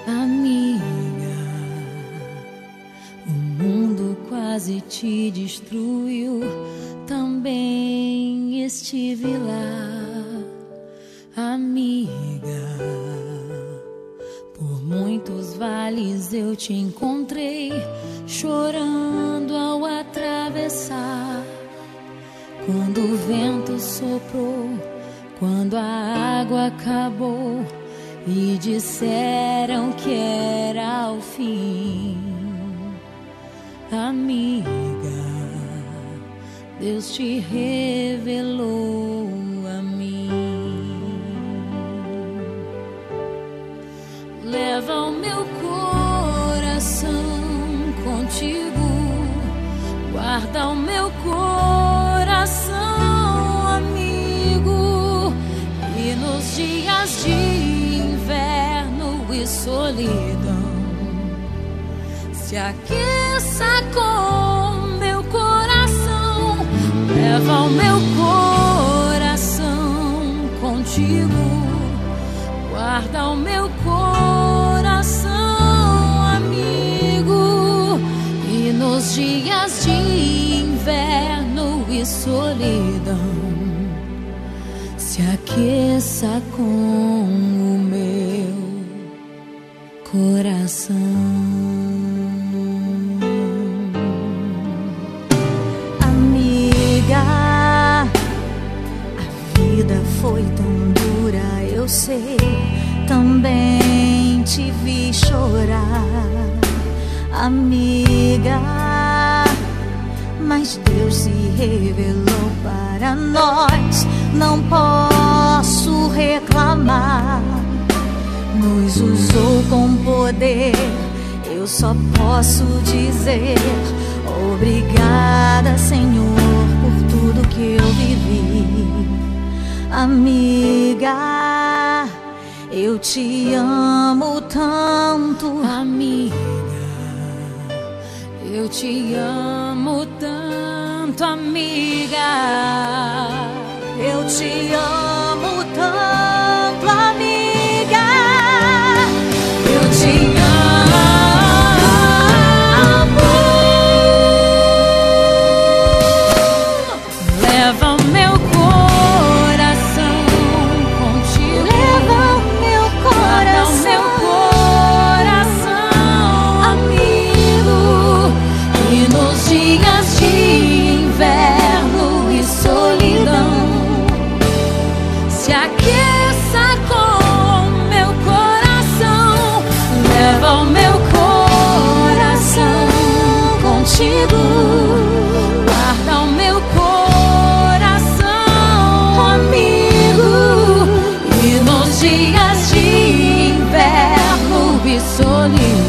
Amiga, o mundo quase te destruiu, também estive lá. Amiga, por muitos vales eu te encontrei, chorando ao atravessar. Quando o vento soprou, quando a água acabou e disseram que era o fim. Amiga, Deus te revelou a mim. Leva o meu coração contigo, guarda o meu coração, amigo, e nos dias de inverno e solidão se aqueça com meu coração. Leva o meu coração contigo, guarda o meu coração, amigo, e nos dias de inverno e solidão se aqueça com o meu coração. Amiga, a vida foi tão dura, eu sei, também te vi chorar. Amiga, mas Deus se revelou para nós, não posso reclamar. Nos usou com poder, eu só posso dizer obrigada, Senhor, por tudo que eu vivi. Amiga, eu te amo tanto. Amiga, eu te amo tanto, amiga. Eu te amo tanto, amiga. Eu te amo. Leva o meu coração contigo. Leva o meu coração, amigo, e nos dias de inverno e solidão se aqueça com meu coração. Leva o meu coração contigo, guarda o meu coração, amigo, e nos dias de inverno e solidão